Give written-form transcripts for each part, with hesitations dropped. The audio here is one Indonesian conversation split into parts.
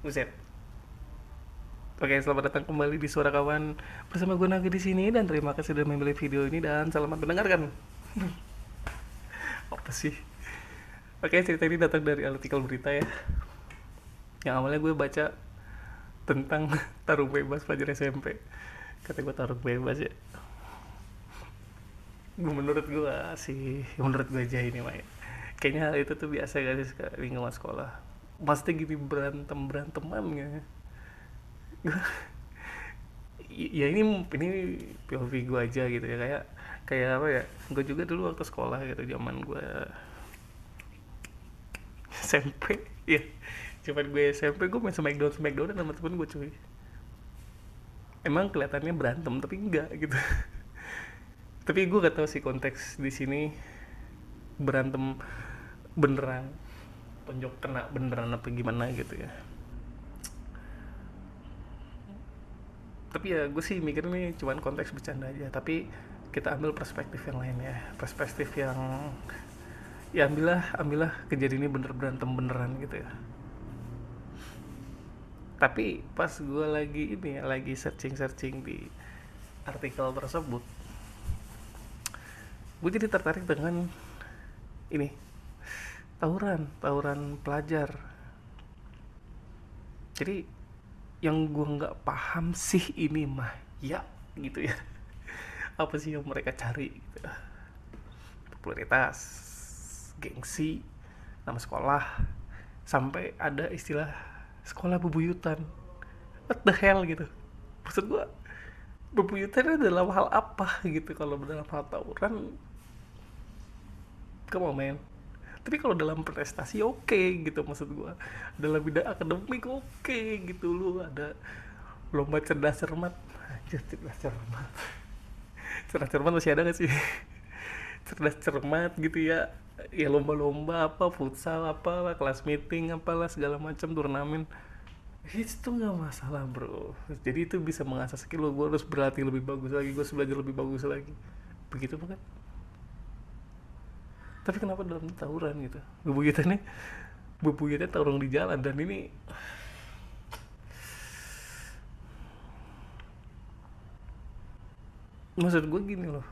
Buset. Oke, selamat datang kembali di Suara Kawan bersama gue Nagi di sini dan terima kasih sudah memilih video ini dan selamat mendengarkan. Apa sih? Oke, cerita ini datang dari artikel berita ya. Yang awalnya gue baca tentang tarung bebas pelajar SMP. Kata gue tarung bebas ya. Menurut gue aja ini mah ya. Kayaknya hal itu tuh biasa gak sih di lingkungan sekolah. Pasti gini beranteman ya. Ya ini POV gue aja gitu ya, kayak kayak apa ya, gue juga dulu waktu sekolah gitu, zaman gue SMP ya, cuman gue SMP gue main smackdown smackdown sama temen gue cuy. Emang kelihatannya berantem tapi enggak gitu. Tapi gue gak tahu sih konteks di sini berantem beneran, tonjok kena beneran apa gimana gitu ya. Tapi ya gue sih mikir ini cuman konteks bercanda aja, tapi kita ambil perspektif yang lain ya, perspektif yang ya ambillah kejadian ini bener berantem beneran gitu ya. Tapi pas gue lagi ini ya, lagi searching searching di artikel tersebut, gue jadi tertarik dengan ini, tawuran tawuran pelajar. Jadi yang gue nggak paham sih ini mah ya gitu ya, apa sih yang mereka cari gitu, popularitas, gengsi, nama sekolah, sampai ada istilah sekolah bebuyutan. What the hell gitu, maksud gue bebuyutan dalam hal apa gitu? Kalau dalam hal tawuran, come on man. Tapi kalau dalam prestasi oke gitu, maksud gue dalam bidang akademik oke gitu. Lu ada lomba cerdas cermat, anjir, cerdas cermat, cerdas cermat masih ada gak sih? Cerdas cermat gitu ya, ya lomba-lomba apa, futsal apa, kelas meeting apalah segala macam, turnamen. Itu nggak masalah bro, jadi itu bisa mengasah skill lo. Gue harus berlatih lebih bagus lagi, gue harus belajar lebih bagus lagi, begitu bukan? Tapi kenapa dalam tawuran gitu, bebuyutannya tawuran di jalan, dan ini maksud gue gini loh,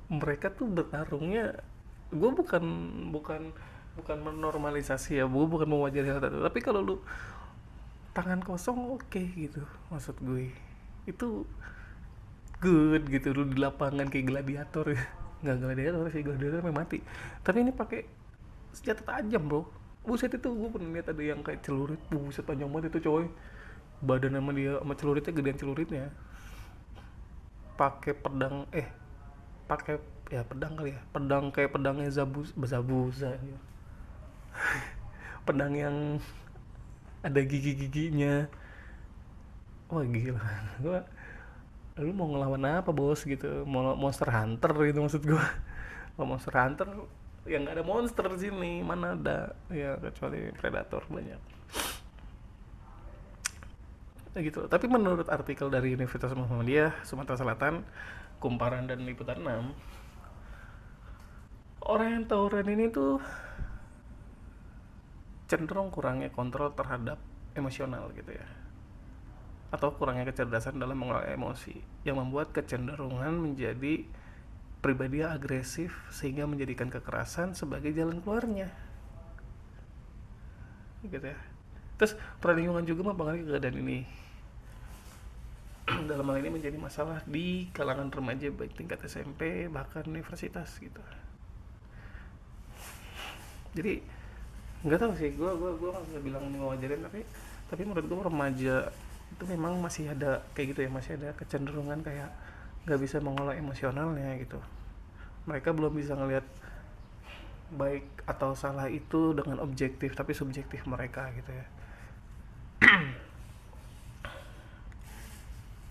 mereka tuh bertarungnya, gue bukan bukan menormalisasi ya, gue bukan mewajari hal itu, tapi kalau lu tangan kosong oke gitu, maksud gue itu good gitu. Lu di lapangan kayak gladiator ya, nggak gladiator sih, gladiator memang mati, tapi ini pakai senjata tajam bro. Buset, itu gue pernah lihat ada yang kayak celurit, buset panjang banget itu coy, badan sama dia sama celuritnya gedean celuritnya, pakai pedang, pakai ya pedang kali ya, pedang kayak pedangnya Zabuza ya. Pedang yang ada gigi-giginya. Wah gila. Gua, lu mau ngelawan apa bos gitu, mau Monster Hunter gitu maksud gua. Mau Monster Hunter yang nggak ada monster di sini, mana ada ya, kecuali predator banyak gitu. Tapi menurut artikel dari Universitas Muhammadiyah Sumatera Selatan, Kumparan dan Liputan 6, orang yang tawuran ini tuh cenderung kurangnya kontrol terhadap emosional gitu ya, atau kurangnya kecerdasan dalam mengelola emosi, yang membuat kecenderungan menjadi pribadi yang agresif sehingga menjadikan kekerasan sebagai jalan keluarnya gitu ya. Terus peran lingkungan juga mempengaruhi keadaan ini. Dalam hal ini menjadi masalah di kalangan remaja baik tingkat SMP bahkan universitas gitu. Jadi nggak tahu sih, gue nggak bisa bilang ini ngajarin, tapi menurut gue remaja itu memang masih ada kayak gitu ya, masih ada kecenderungan kayak nggak bisa mengolah emosionalnya gitu. Mereka belum bisa ngelihat baik atau salah itu dengan objektif, tapi subjektif mereka gitu ya.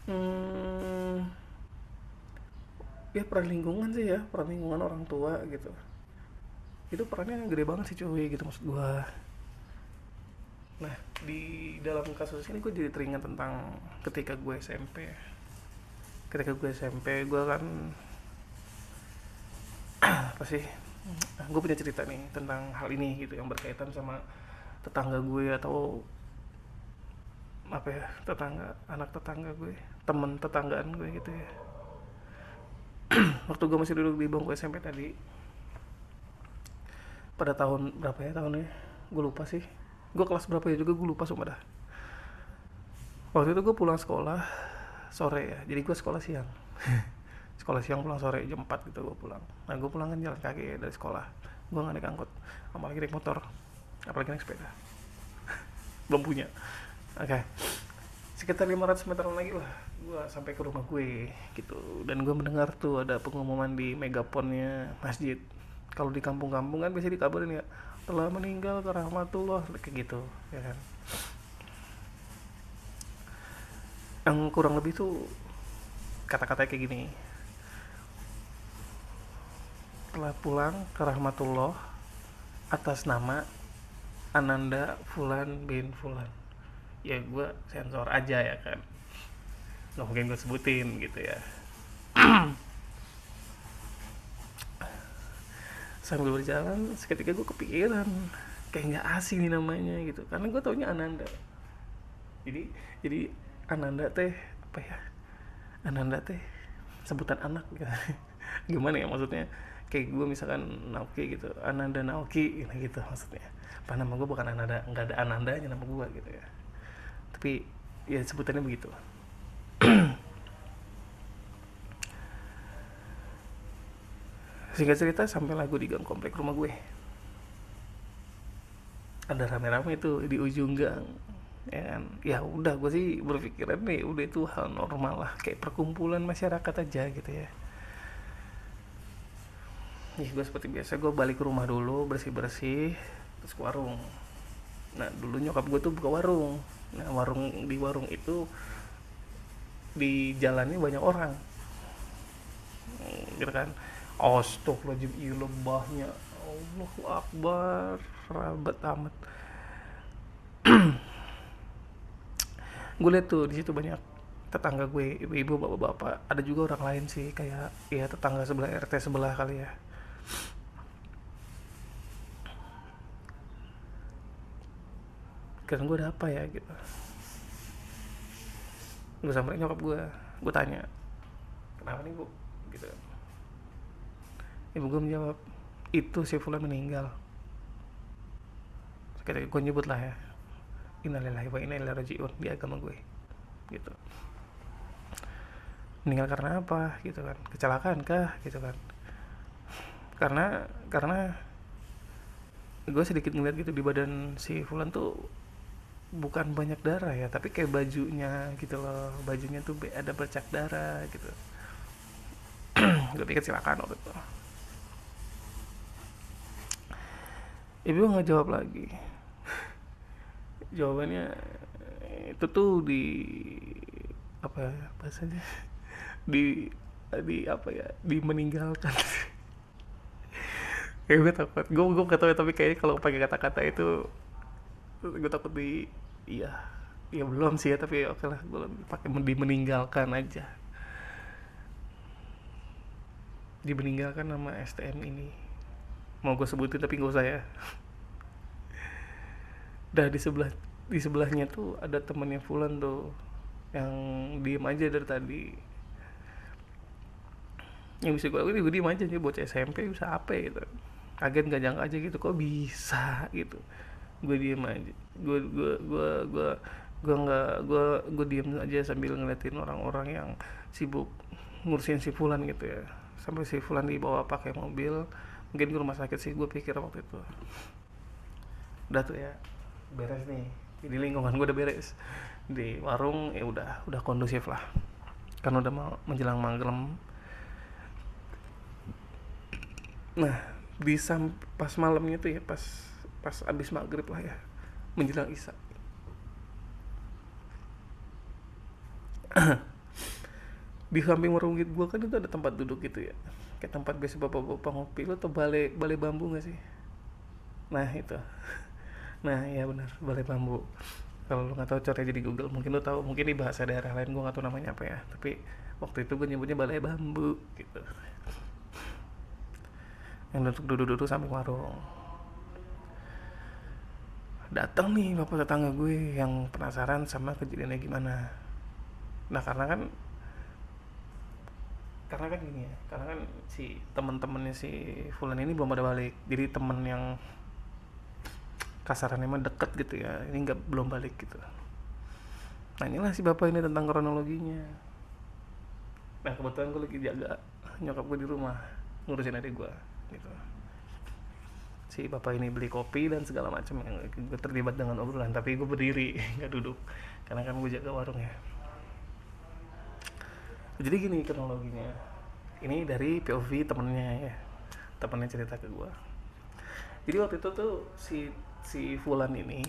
hmm, Ya peran lingkungan sih ya, peran lingkungan orang tua gitu, itu perannya gede banget sih cuy gitu maksud gua. Nah, di dalam kasus ini gue jadi teringat tentang ketika gue SMP. Ketika gue SMP, gue kan apa sih? Gue punya cerita nih tentang hal ini gitu, yang berkaitan sama tetangga gue atau apa ya, tetangga, anak tetangga gue, temen tetanggaan gue gitu ya. Waktu gue masih duduk di bangku SMP tadi, pada tahun berapa ya tahunnya, gue lupa sih, gue kelas berapa ya juga gue lupa sumpah dah. Waktu itu gue pulang sekolah sore ya, jadi gue sekolah siang. Sekolah siang pulang sore jam 4 gitu gue pulang. Nah gue pulang kan jalan kaki ya dari sekolah, gue nggak naik angkot, apalagi naik motor, apalagi naik sepeda, belum punya. Oke, sekitar 500 meter lagi lah gue sampai ke rumah gue gitu. Dan gue mendengar tuh ada pengumuman di megaponnya masjid. Kalau di kampung-kampung kan biasanya dikabarin ya, telah meninggal ke rahmatullah kayak gitu ya kan. Yang kurang lebih tuh kata-kata kayak gini: telah pulang ke rahmatullah atas nama Ananda Fulan bin Fulan. Ya gue sensor aja ya kan, nggak mungkin gue sebutin gitu ya. Sambil berjalan seketika gue kepikiran, kayak nggak asing nih namanya gitu, karena gue taunya Ananda. Jadi Ananda teh apa ya, Ananda teh sebutan anak gitu. Gimana ya maksudnya, kayak gue misalkan Naoki gitu, Ananda Naoki gitu maksudnya. Padahal nama gue bukan Ananda, nggak ada Anandanya nama gue gitu ya, tapi ya sebutannya begitu. Singkat cerita, sampai lagu di gang komplek rumah gue, ada rame-rame itu di ujung gang ya kan. Ya udah, gue sih berpikiran nih udah itu hal normal lah, kayak perkumpulan masyarakat aja gitu ya. Nih gue seperti biasa, gue balik ke rumah dulu, bersih-bersih, terus ke warung. Nah dulu nyokap gue tuh buka warung. Nah di warung itu di jalannya banyak orang gitu kan. Astagfirullahaladzim, iya lebahnya, Allahu Akbar, rabat amat. Gue liat tuh di situ banyak tetangga gue, ibu-ibu, bapak-bapak, ada juga orang lain sih, kayak ya tetangga sebelah, RT sebelah kali ya. Kan gue ada apa ya gitu, gue samperin nyokap gue tanya, kenapa nih bu gitu. Ibu gue menjawab, itu si Fulan meninggal. Kayak gue nyebut lah ya, innalillahi wa inna ilaihi rajiun di agama gue gitu. Meninggal karena apa gitu kan, kecelakaan kah gitu kan. Karena gue sedikit ngeliat gitu di badan si Fulan tuh bukan banyak darah ya, tapi kayak bajunya gitu loh, bajunya tuh ada bercak darah gitu. Gue pikir kecelakaan waktu itu. Ibu nggak jawab lagi. Jawabannya itu tuh di apa ya bahasanya, di apa ya, di meninggalkan. Kayak gue takut, gue gak tau ya, tapi kayaknya kalau pakai kata-kata itu gue takut di, iya, ya belum sih ya, tapi oke lah, gue pakai di meninggalkan aja. Di meninggalkan nama STM ini, mau gue sebutin tapi gak usah ya. Dah di sebelahnya tuh ada temennya Fulan tuh, yang diem aja dari tadi. Yang bisa gue lakuin, gue diem aja nih, bocah SMP bisa apa ya gitu, kaget gak nyangka aja gitu, kok bisa gitu. Gue diem aja, gue diem aja sambil ngeliatin orang-orang yang sibuk ngurusin si Fulan gitu ya, sampai si Fulan dibawa pakai mobil mungkin ke rumah sakit sih gue pikir waktu itu. Udah tuh ya, beres nih, di lingkungan gue udah beres, di warung ya udah kondusif lah, kan udah mau menjelang malam. Nah pas malamnya tuh ya, pas abis maghrib lah ya, menjelang isya, di samping warung gue kan itu ada tempat duduk gitu ya, kayak tempat biasa bapak-bapak ngopi. Lo tau balai bambu gak sih? Nah itu, nah ya benar, balai bambu. Kalau lo nggak tahu, cari aja di Google, mungkin lo tahu, mungkin di bahasa daerah lain gue nggak tahu namanya apa ya, tapi waktu itu gue nyebutnya balai bambu gitu, yang duduk-duduk samping warung. Datang nih bapak tetangga gue yang penasaran sama kejadiannya gimana. Nah karena kan gini ya, karena kan si teman-temannya si Fulan ini belum pada balik, jadi temen yang kasarannya emang deket gitu ya, ini nggak belum balik gitu. Nah inilah si bapak ini tentang kronologinya. Nah kebetulan gue lagi jaga nyokap gue di rumah, ngurusin adik gue gitu. Si bapak ini beli kopi dan segala macam, yang gue terlibat dengan obrolan, tapi gue berdiri nggak duduk karena kan gue jaga warung ya. Jadi gini kronologinya, ini dari POV temennya ya, temennya cerita ke gue. Jadi waktu itu tuh si Fulan ini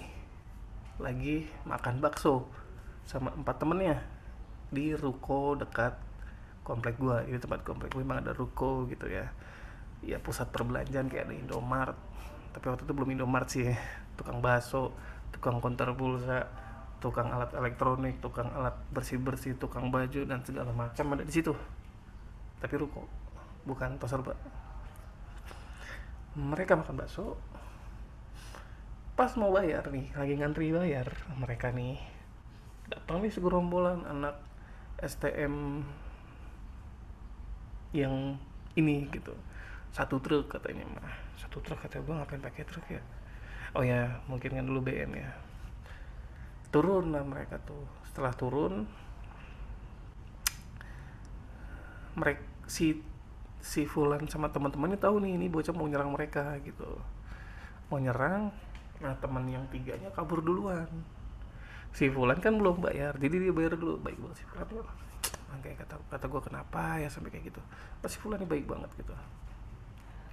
lagi makan bakso sama 4 temennya di ruko dekat komplek gua. Jadi tempat komplek gue memang ada ruko gitu ya, ya pusat perbelanjaan kayak ada Indomart, tapi waktu itu belum Indomart sih, tukang bakso, tukang konter pulsa, tukang alat elektronik, tukang alat bersih bersih, tukang baju dan segala macam ada di situ, tapi ruko bukan pasar. Mereka makan bakso, pas mau bayar nih, lagi ngantri bayar, mereka nih datang nih segerombolan anak STM yang ini gitu, satu truk katanya mah, satu truk. Kata gue ngapain pakai truk ya, oh ya mungkin kan dulu BM ya. Turun lah mereka tuh, setelah turun mereka si Fulan sama teman-temannya tahu nih ini bocah mau nyerang mereka gitu, mau nyerang. Nah teman yang tiganya kabur duluan, si Fulan kan belum bayar, jadi dia bayar dulu. Baik banget si Fulan ya, kayak kata gue kenapa ya sampai kayak gitu. Pas si Fulan ini baik banget gitu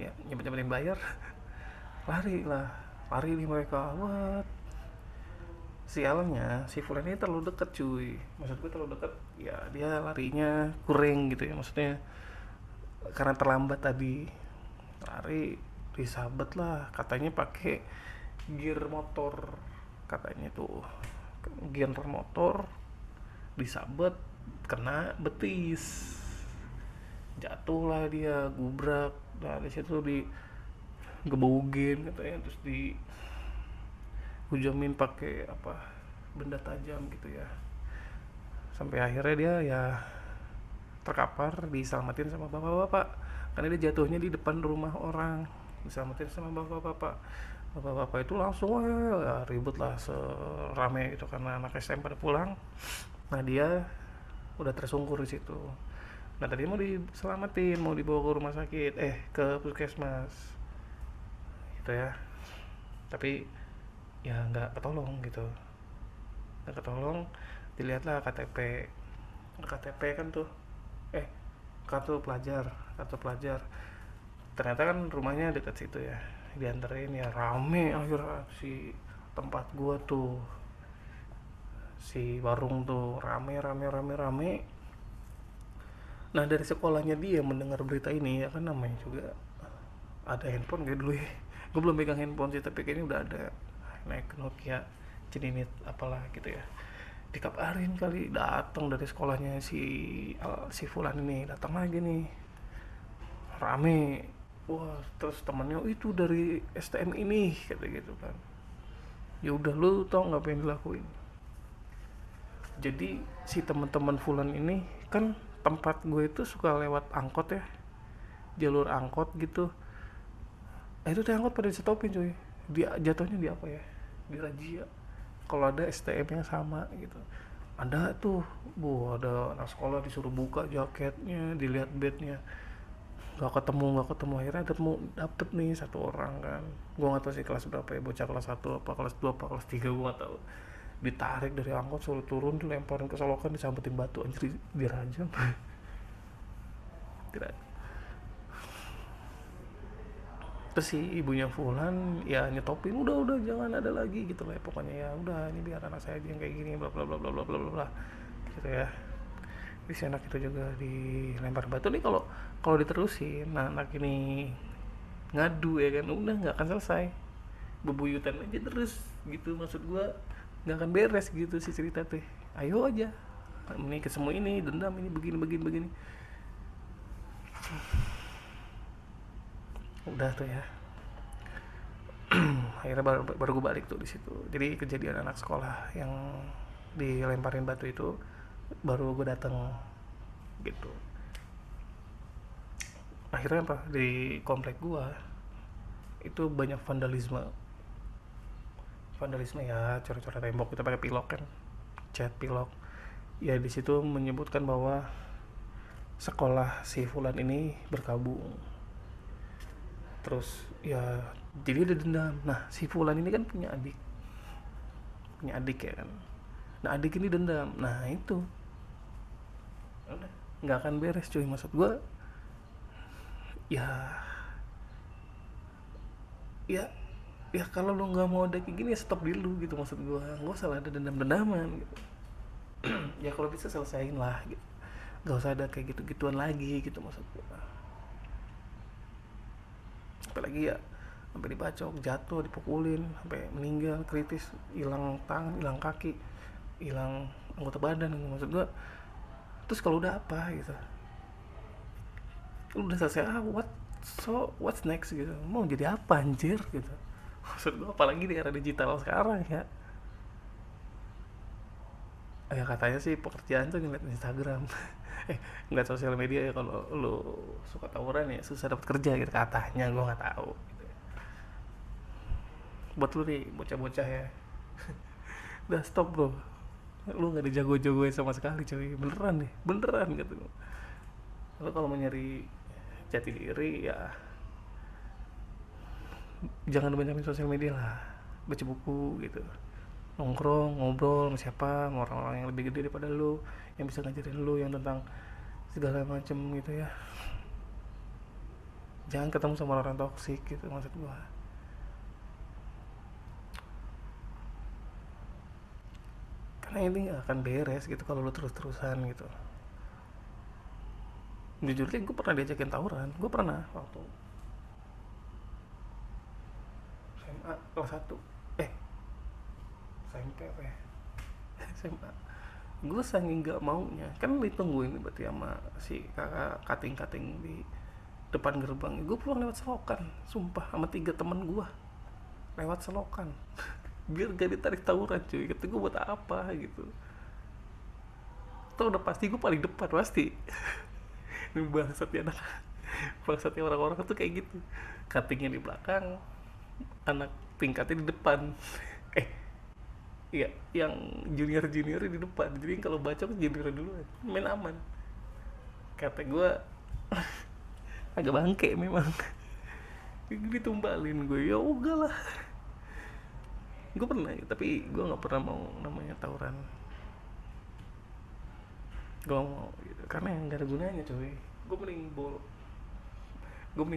ya, nyempet-nyempetin bayar. Lari nih mereka. What, sialnya si Fulan ini terlalu deket cuy, maksud gue terlalu deket ya, dia larinya kurang gitu ya, maksudnya karena terlambat tadi. Lari disabet lah, katanya pakai gear motor, katanya tuh gear motor disabet, kena betis, jatuh lah dia, gubrak. Nah di situ di gebugin katanya, terus di hujamin pakai apa, benda tajam gitu ya, sampai akhirnya dia ya terkapar, diselamatin sama bapak-bapak, karena dia jatuhnya di depan rumah orang, diselamatin sama bapak-bapak itu langsung ya, ribut lah serame itu karena anak SM pada pulang. Nah dia udah tersungkur di situ. Nah tadi mau diselamatin, mau dibawa ke rumah sakit, ke puskesmas gitu ya, tapi ya nggak ketolong gitu, nggak ketolong. Dilihatlah KTP kan tuh, kartu pelajar. Ternyata kan rumahnya dekat situ ya, dianterin ya, rame akhirnya si tempat gua tuh, si warung tuh rame. Nah dari sekolahnya dia mendengar berita ini ya kan, namanya juga ada handphone kayak dulu ya, gue belum pegang handphone sih tapi kayaknya udah ada, naik Nokia cenimit apalah gitu ya, dikabarin kali, datang dari sekolahnya si Fulan ini, datang lagi nih, rame. Wah terus temennya itu dari STM ini kata gitu kan. Ya udah, lu tau nggak apa yang dilakuin? Jadi si teman-teman Fulan ini kan, tempat gue itu suka lewat angkot ya, jalur angkot gitu. Itu tuh angkot pada disetopin cuy, dia jatuhnya di apa ya, di razia kalau ada STM yang sama gitu. Ada tuh, ada anak sekolah disuruh buka jaketnya, dilihat bednya, nggak ketemu. Akhirnya dapet nih satu orang kan, gue nggak tahu sih kelas berapa ya, bocah kelas 1 apa kelas 2 apa kelas 3 gue nggak tahu. Ditarik dari angkot, suruh turun, dilemparin ke solokan, disampetin batu, anjir dirajam. Terus si ibunya Fulan ya nyetopin, udah jangan ada lagi gitu lah ya, pokoknya ya udah, ini biar anak saya aja yang kayak gini, bla bla bla bla bla bla bla gitu ya. Terus anak itu juga dilempar batu nih, kalau kalau diterusin nah, anak ini ngadu ya kan, udah nggak akan selesai, bebuyutan aja terus gitu, maksud gua nggak akan beres gitu si cerita tuh. Ayo aja, ini ke semua ini dendam, ini begini. Udah tuh ya, akhirnya baru gue balik tuh di situ. Jadi kejadian anak sekolah yang dilemparin batu itu baru gue datang gitu. Akhirnya apa, di komplek gue itu banyak vandalisme ya, coret-coret tembok, kita pakai pilok kan, cat pilok ya. Di situ menyebutkan bahwa sekolah si Fulan ini berkabung. Terus ya jadi ada dendam. Nah si Fulan ini kan punya adik ya kan. Nah adik ini dendam. Nah itu udah nggak akan beres cuy. Maksud gue ya ya ya kalau lu nggak mau ada kayak gini ya stop dulu gitu. Maksud gue nggak usah ada dendam-dendaman gitu. Ya kalau bisa selesain lah gitu, nggak usah ada kayak gitu-gituan lagi gitu. Maksud gue apalagi ya sampai dibacok, jatuh, dipukulin sampai meninggal kritis, hilang tangan, hilang kaki, hilang anggota badan gitu. Maksud gua terus kalau udah apa gitu, lu udah selesai, what's next gitu, mau jadi apa anjir gitu. Maksud gua apalagi di era digital sekarang ya. Ya katanya sih pekerjaan tuh ngeliat Instagram ngeliat sosial media ya. Kalau lu suka tawuran ya susah dapat kerja gitu katanya, gua nggak tahu gitu. Buat lu nih bocah-bocah ya, udah stop bro, lu nggak dijago-jagoin sama sekali cuy, beneran deh, beneran gitu. Lu kalau mau nyari jati diri ya jangan banyakin sosial media lah, baca buku gitu, nongkrong ngobrol sama siapa, sama orang-orang yang lebih gede daripada lu, yang bisa ngajarin lu yang tentang segala macem gitu ya. Jangan ketemu sama orang toksik gitu. Maksud gua karena ini gak akan beres gitu kalau lu terus-terusan gitu. Jujur sih gue pernah diajakin tawuran, gue pernah waktu SMA kelas 1, SMP apa ya, SMA. Gue saking gak maunya kan ditungguin berarti sama si kakak kating-kating di depan gerbang. Gue pulang lewat selokan, sumpah, sama 3 temen gue lewat selokan biar gak ditarik tawuran cuy. Kata gue buat apa gitu, tau udah pasti gue paling depan pasti. Ini bangsatnya anak, bangsatnya orang-orang tuh kayak gitu, cuttingnya di belakang, anak tingkatnya di depan. eh iya, yang junior di depan, jadi kalau baca kan junior dulu main aman. Kata gue agak bangke memang. Ditumbalin gue, ya udah lah. Gue pernah tapi gue nggak pernah mau namanya tawuran. Gue mau gitu karena yang gak ada gunanya coy. Gue mending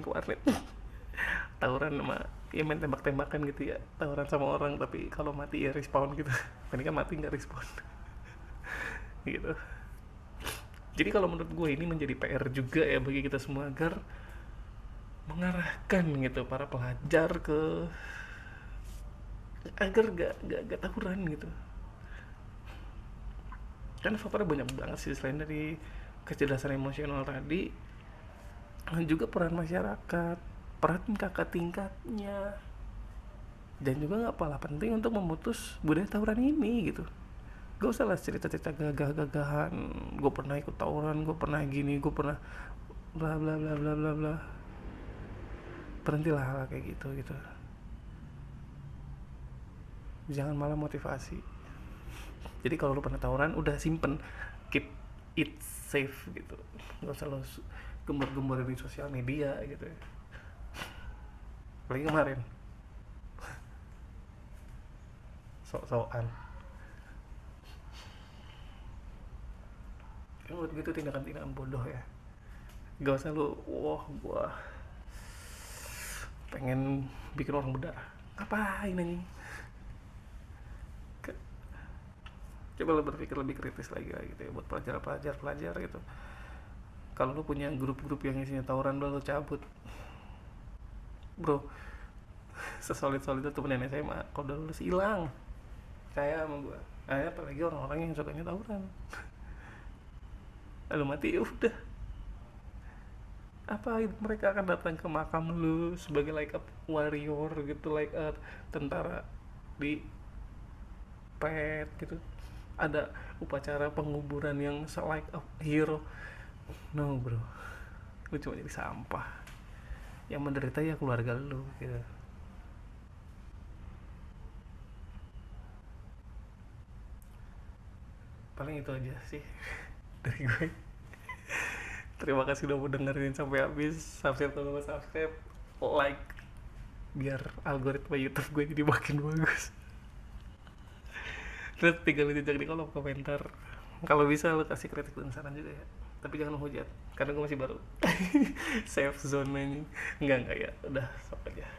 ke warnet tawuran sama ya main tembak-tembakan gitu ya, tawuran sama orang tapi kalau mati ya respawn gitu. Ini kan mati nggak respawn gitu. Jadi kalau menurut gue ini menjadi PR juga ya bagi kita semua agar mengarahkan gitu para pelajar ke agar gak tawuran gitu. Kan faktornya banyak banget sih selain dari kecerdasan emosional tadi, juga peran masyarakat, peran kakak tingkatnya, dan juga nggak kalah penting untuk memutus budaya tawuran ini gitu. Gak usah lah cerita-cerita gagah-gagahan, gue pernah ikut tawuran, gue pernah gini, gue pernah bla bla bla bla bla bla. Berhentilah hal kayak gitu gitu. Jangan malah motivasi. Jadi kalau lu pernah tawuran udah simpen, keep it safe gitu, gak usah lo gembar-gembar di sosial media gitu ya. Lagi kemarin sok-sokan kan, menurut gue itu tindakan-tindakan bodoh ya. Gak usah lu gua pengen bikin orang berdarah, ngapain anjing. Coba lo berpikir lebih kritis lagi lah gitu ya buat pelajar gitu. Kalau lo punya grup-grup yang isinya tawuran, lo cabut bro. Sesolid-solid itu temen SMA kalau udah lulus hilang, saya sama gue. Apalagi orang-orang yang sukanya tawuran lalu mati ya udah, apa mereka akan datang ke makam lu sebagai like a warrior gitu, like a tentara di pet gitu, ada upacara penguburan yang like a hero. No bro, lu cuma jadi sampah, yang menderita ya keluarga lu gitu. Paling itu aja sih dari gue. Terima kasih udah mau dengerin sampai habis. Subscribe kalau nggak subscribe, like, biar algoritma YouTube gue jadi makin bagus. Terus tinggalin jejak di kolom komentar. Kalau bisa lo kasih kritik dan saran juga ya. Tapi jangan menghujat, karena gue masih baru. Safe zone ini. Enggak ya. Udah, stop aja.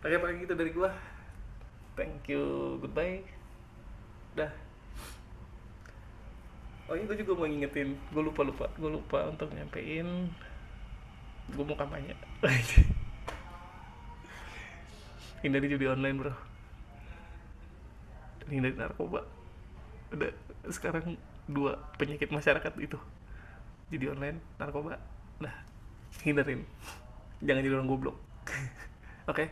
Oke, paling gitu dari gue. Thank you, goodbye. Dah. Oh iya, gue juga mau ngingetin. Gue lupa untuk nyampein. Gue mau kampanye. Hindari judi online bro, hindari narkoba. Udah sekarang dua penyakit masyarakat itu, judi online, narkoba. Nah, hindarin, jangan jadi orang goblok. Oke.